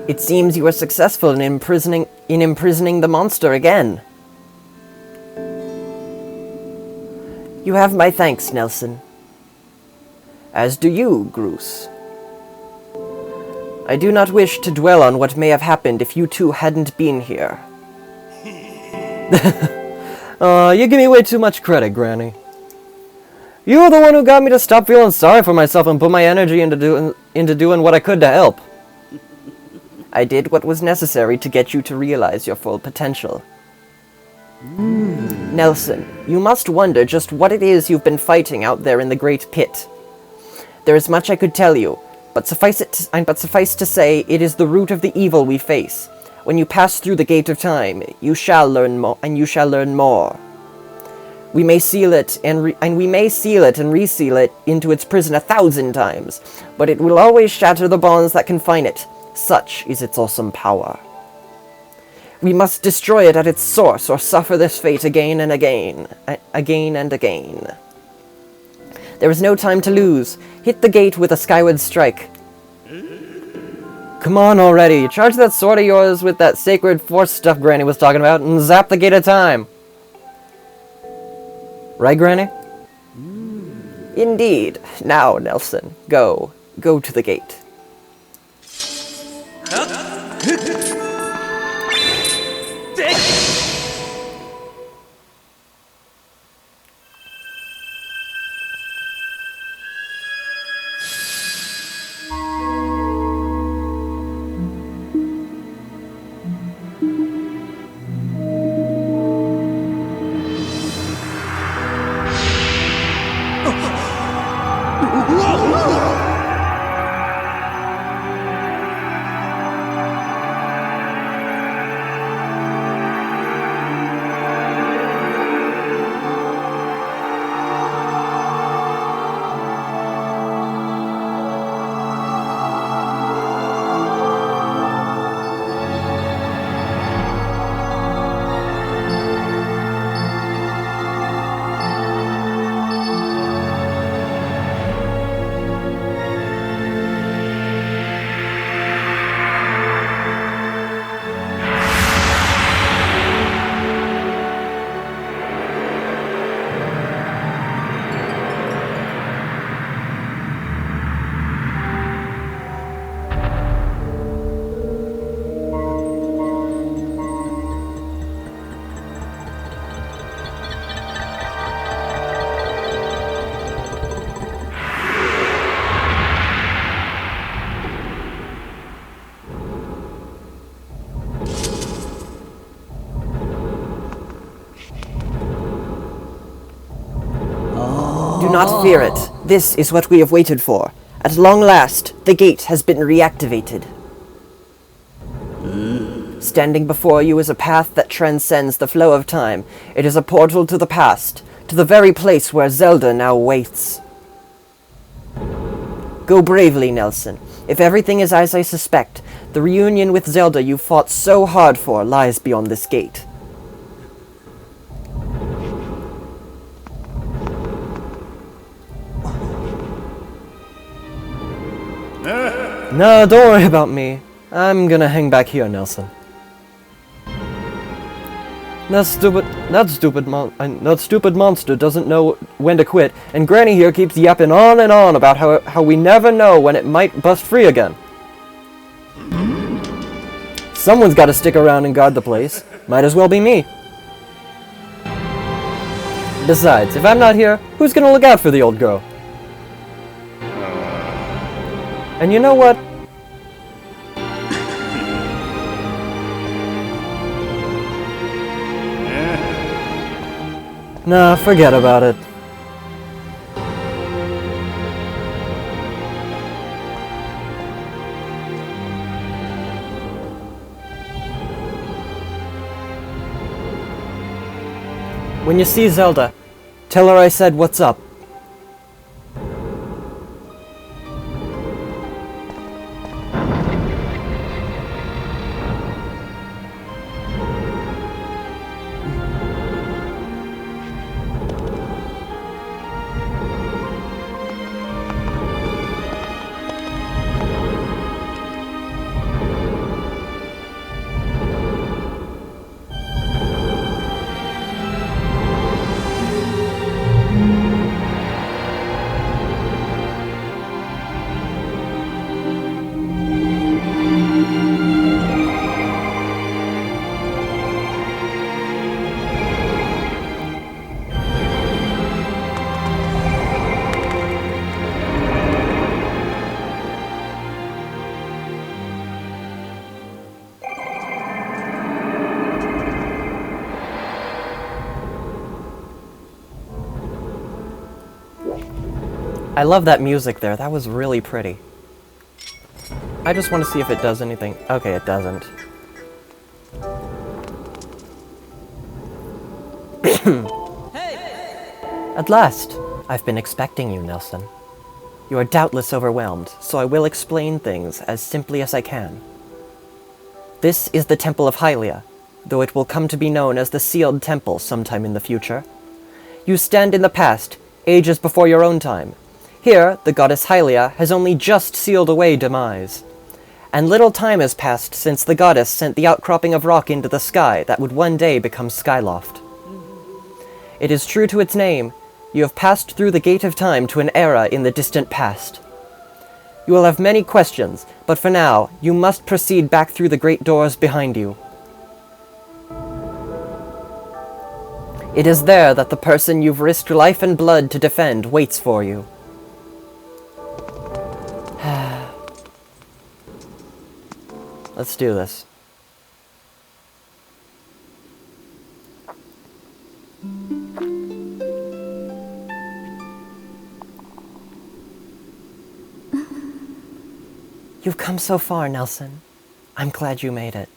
It seems you were successful in imprisoning the monster again. You have my thanks, Nelson. As do you, Groose. I do not wish to dwell on what may have happened if you two hadn't been here. You give me way too much credit, Granny. You were the one who got me to stop feeling sorry for myself and put my energy into doing what I could to help. I did what was necessary to get you to realize your full potential. Nelson, you must wonder just what it is you've been fighting out there in the Great Pit. There is much I could tell you, but suffice to say, it is the root of the evil we face. When you pass through the Gate of Time, you shall learn more, We may seal it and reseal it into its prison 1,000 times, but it will always shatter the bonds that confine it. Such is its awesome power. We must destroy it at its source, or suffer this fate again and again. There is no time to lose. Hit the gate with a Skyward strike. Come on already, charge that sword of yours with that sacred force stuff Granny was talking about, and zap the Gate of Time. Right, Granny? Indeed. Now, Nelson, go to the gate. Do not fear it. This is what we have waited for. At long last, the gate has been reactivated. Standing before you is a path that transcends the flow of time. It is a portal to the past, to the very place where Zelda now waits. Go bravely, Nelson. If everything is as I suspect, the reunion with Zelda you fought so hard for lies beyond this gate. No, don't worry about me. I'm gonna hang back here, Nelson. That stupid monster doesn't know when to quit, and Granny here keeps yapping on and on about how we never know when it might bust free again. Someone's gotta stick around and guard the place. Might as well be me. Besides, if I'm not here, who's gonna look out for the old girl? And you know what? Nah, forget about it. When you see Zelda, tell her I said what's up. I love that music there. That was really pretty. I just want to see if it does anything. Okay, it doesn't. At last! I've been expecting you, Nelson. You are doubtless overwhelmed, so I will explain things as simply as I can. This is the Temple of Hylia, though it will come to be known as the Sealed Temple sometime in the future. You stand in the past, ages before your own time. Here, the goddess Hylia has only just sealed away demise. And little time has passed since the goddess sent the outcropping of rock into the sky that would one day become Skyloft. It is true to its name. You have passed through the gate of time to an era in the distant past. You will have many questions, but for now, you must proceed back through the great doors behind you. It is there that the person you've risked life and blood to defend waits for you. Let's do this. You've come so far, Nelson. I'm glad you made it.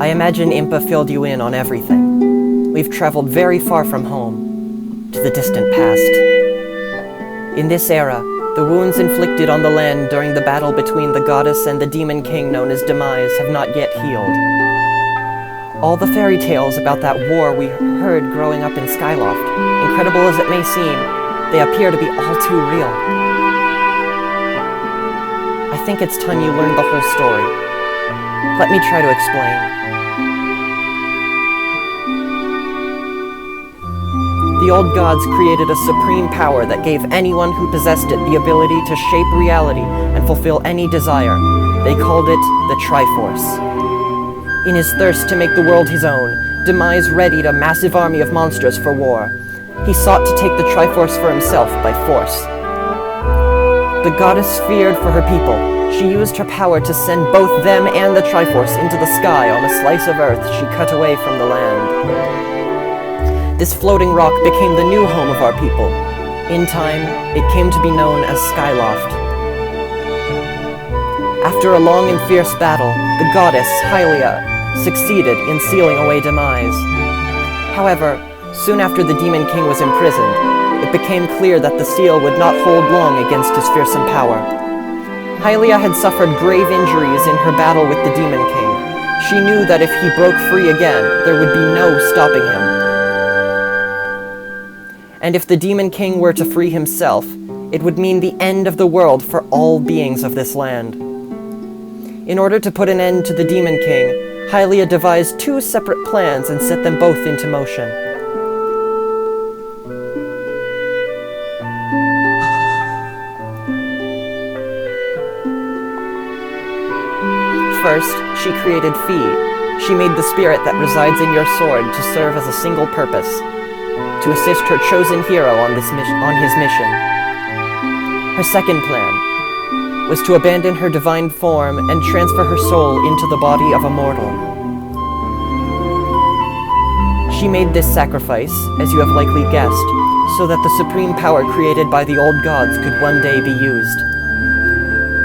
I imagine Impa filled you in on everything. We've traveled very far from home, to the distant past. In this era, the wounds inflicted on the land during the battle between the goddess and the demon king known as Demise have not yet healed. All the fairy tales about that war we heard growing up in Skyloft, incredible as it may seem, they appear to be all too real. I think it's time you learned the whole story. Let me try to explain. The old gods created a supreme power that gave anyone who possessed it the ability to shape reality and fulfill any desire. They called it the Triforce. In his thirst to make the world his own, Demise readied a massive army of monsters for war. He sought to take the Triforce for himself by force. The goddess feared for her people. She used her power to send both them and the Triforce into the sky on a slice of earth she cut away from the land. This floating rock became the new home of our people. In time, it came to be known as Skyloft. After a long and fierce battle, the goddess, Hylia, succeeded in sealing away Demise. However, soon after the Demon King was imprisoned, it became clear that the seal would not hold long against his fearsome power. Hylia had suffered grave injuries in her battle with the Demon King. She knew that if he broke free again, there would be no stopping him. And if the Demon King were to free himself, it would mean the end of the world for all beings of this land. In order to put an end to the Demon King, Hylia devised two separate plans and set them both into motion. First, she created Fee. She made the spirit that resides in your sword to serve as a single purpose, to assist her chosen hero on his mission. Her second plan was to abandon her divine form and transfer her soul into the body of a mortal. She made this sacrifice, as you have likely guessed, so that the supreme power created by the old gods could one day be used.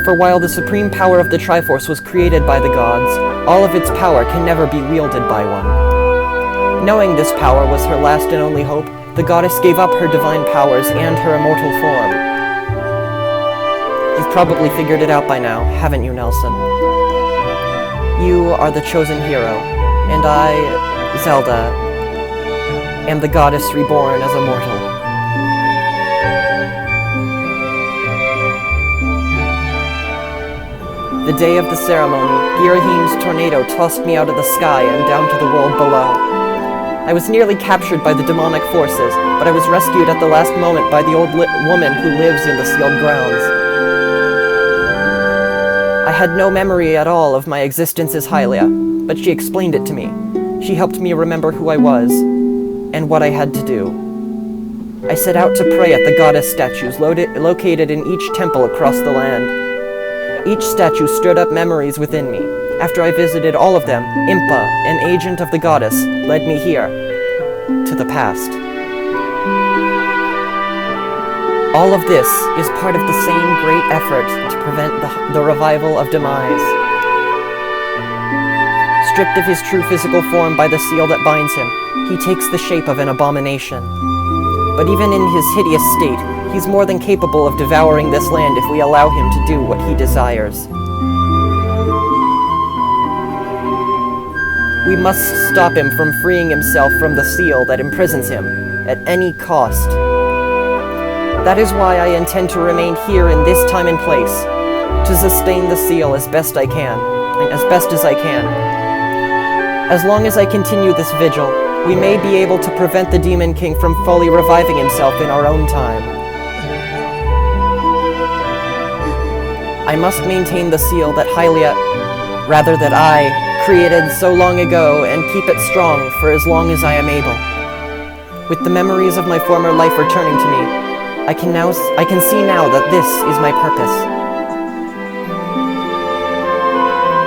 For while the supreme power of the Triforce was created by the gods, all of its power can never be wielded by one. Knowing this power was her last and only hope, the goddess gave up her divine powers and her immortal form. You've probably figured it out by now, haven't you, Nelson? You are the chosen hero, and I, Zelda, am the goddess reborn as a mortal. The day of the ceremony, Girahim's tornado tossed me out of the sky and down to the world below. I was nearly captured by the demonic forces, but I was rescued at the last moment by the old woman who lives in the sealed grounds. I had no memory at all of my existence as Hylia, but she explained it to me. She helped me remember who I was, and what I had to do. I set out to pray at the goddess statues located in each temple across the land. Each statue stirred up memories within me. After I visited all of them, Impa, an agent of the goddess, led me here. to the past. All of this is part of the same great effort to prevent the revival of demise. Stripped of his true physical form by the seal that binds him, he takes the shape of an abomination. But even in his hideous state, he's more than capable of devouring this land if we allow him to do what he desires. We must stop him from freeing himself from the seal that imprisons him, at any cost. That is why I intend to remain here in this time and place, to sustain the seal as best I can, and as best as I can. As long as I continue this vigil, we may be able to prevent the Demon King from fully reviving himself in our own time. I must maintain the seal that that I created so long ago and keep it strong for as long as I am able. With the memories of my former life returning to me, I can see now that this is my purpose.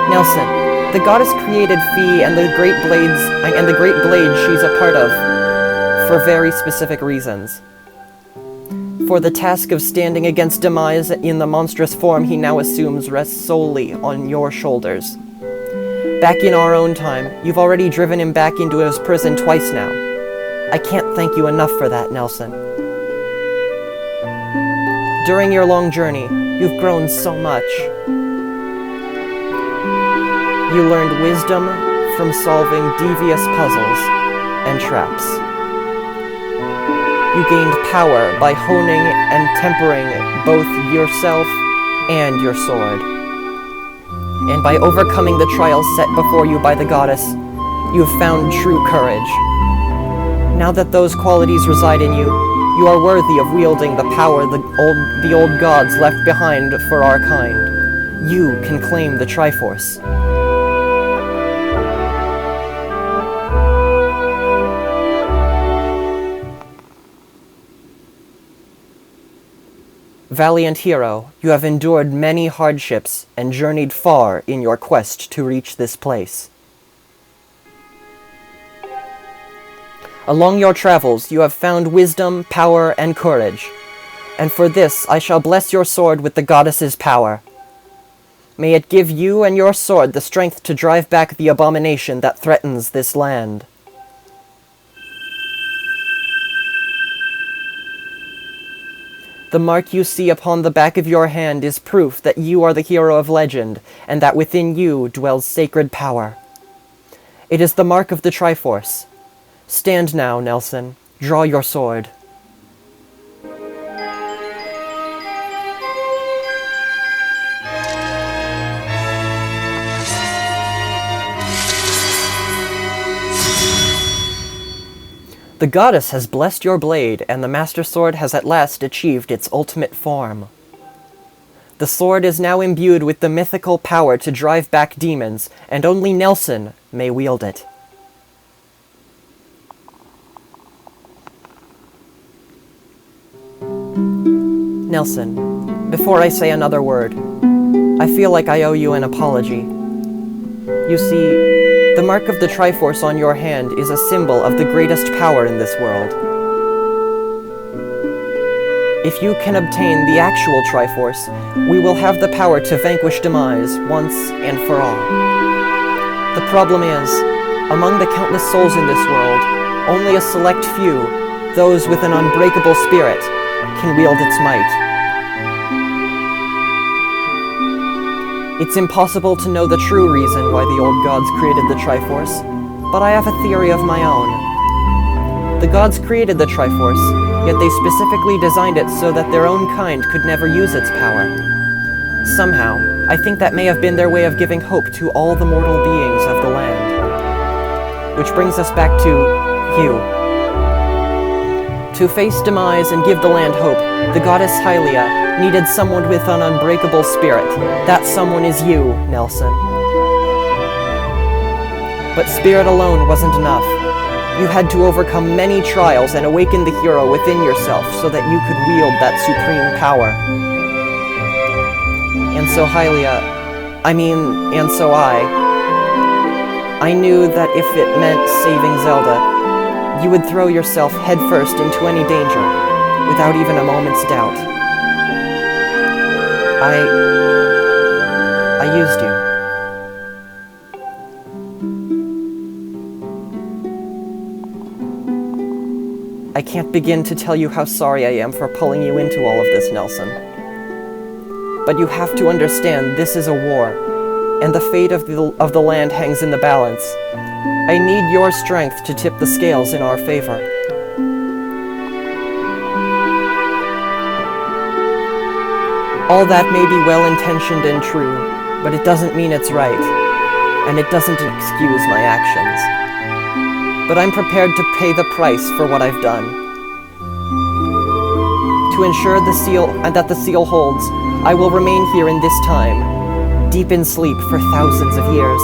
Nelson, the goddess created Fee and the great blade she's a part of for very specific reasons. For the task of standing against demise in the monstrous form he now assumes rests solely on your shoulders. Back in our own time, you've already driven him back into his prison twice now. I can't thank you enough for that, Nelson. During your long journey, you've grown so much. You learned wisdom from solving devious puzzles and traps. You gained power by honing and tempering both yourself and your sword. And by overcoming the trials set before you by the goddess, you have found true courage. Now that those qualities reside in you, you are worthy of wielding the power the old gods left behind for our kind. You can claim the Triforce. Valiant hero, you have endured many hardships and journeyed far in your quest to reach this place. Along your travels, you have found wisdom, power, and courage, and for this I shall bless your sword with the goddess's power. May it give you and your sword the strength to drive back the abomination that threatens this land. The mark you see upon the back of your hand is proof that you are the hero of legend, and that within you dwells sacred power. It is the mark of the Triforce. Stand now, Nelson. Draw your sword. The goddess has blessed your blade, and the Master Sword has at last achieved its ultimate form. The sword is now imbued with the mythical power to drive back demons, and only Nelson may wield it. Nelson, before I say another word, I feel like I owe you an apology. You see, the mark of the Triforce on your hand is a symbol of the greatest power in this world. If you can obtain the actual Triforce, we will have the power to vanquish demise once and for all. The problem is, among the countless souls in this world, only a select few, those with an unbreakable spirit, can wield its might. It's impossible to know the true reason why the old gods created the Triforce, but I have a theory of my own. The gods created the Triforce, yet they specifically designed it so that their own kind could never use its power. Somehow, I think that may have been their way of giving hope to all the mortal beings of the land. Which brings us back to you. To face demise and give the land hope, the goddess Hylia needed someone with an unbreakable spirit. That someone is you, Nelson. But spirit alone wasn't enough. You had to overcome many trials and awaken the hero within yourself so that you could wield that supreme power. And so I knew that if it meant saving Zelda, You would throw yourself headfirst into any danger, without even a moment's doubt. I used you. I can't begin to tell you how sorry I am for pulling you into all of this, Nelson. But you have to understand this is a war, and the fate of the land hangs in the balance. I need your strength to tip the scales in our favor. All that may be well-intentioned and true, but it doesn't mean it's right, and it doesn't excuse my actions. But I'm prepared to pay the price for what I've done. To ensure that the seal holds, I will remain here in this time, deep in sleep for thousands of years.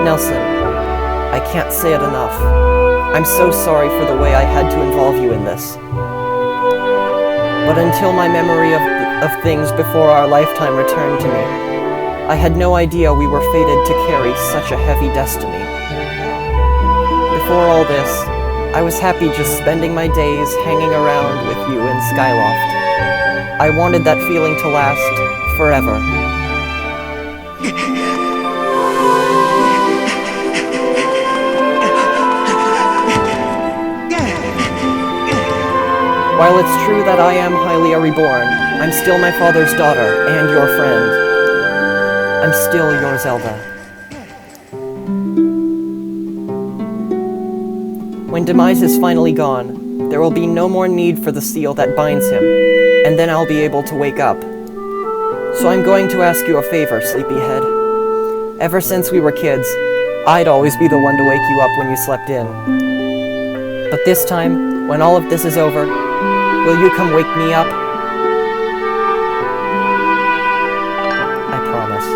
Nelson, I can't say it enough. I'm so sorry for the way I had to involve you in this. But until my memory of things before our lifetime returned to me, I had no idea we were fated to carry such a heavy destiny. Before all this, I was happy just spending my days hanging around with you in Skyloft. I wanted that feeling to last forever. While it's true that I am Hylia reborn, I'm still my father's daughter and your friend. I'm still your Zelda. When Demise is finally gone, there will be no more need for the seal that binds him, and then I'll be able to wake up. So I'm going to ask you a favor, Sleepyhead. Ever since we were kids, I'd always be the one to wake you up when you slept in. But this time, when all of this is over, will you come wake me up? I promise.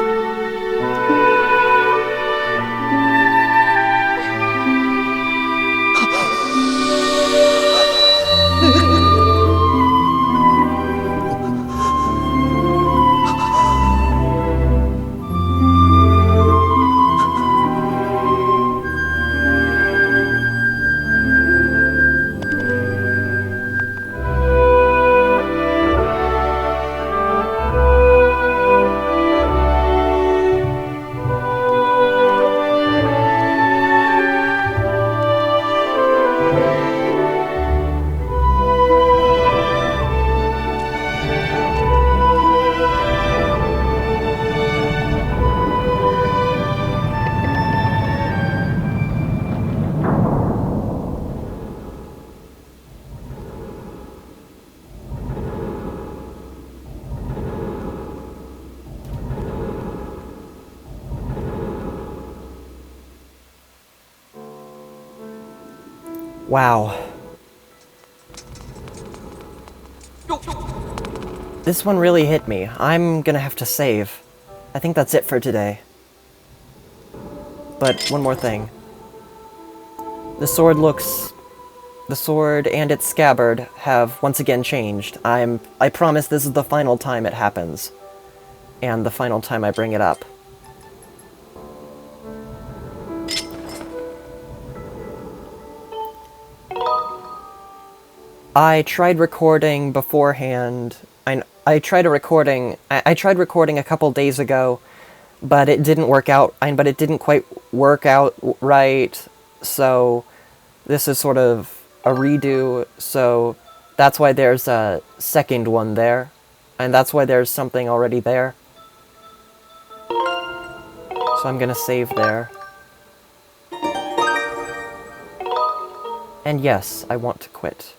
Wow. This one really hit me. I'm gonna have to save. I think that's it for today. But one more thing. The sword and its scabbard have once again changed. I promise this is the final time it happens. And the final time I bring it up. I tried recording beforehand. I tried recording a couple days ago, but it didn't work out. But it didn't quite work out right. So this is sort of a redo. So that's why there's a second one there, and that's why there's something already there. So I'm gonna save there. And yes, I want to quit.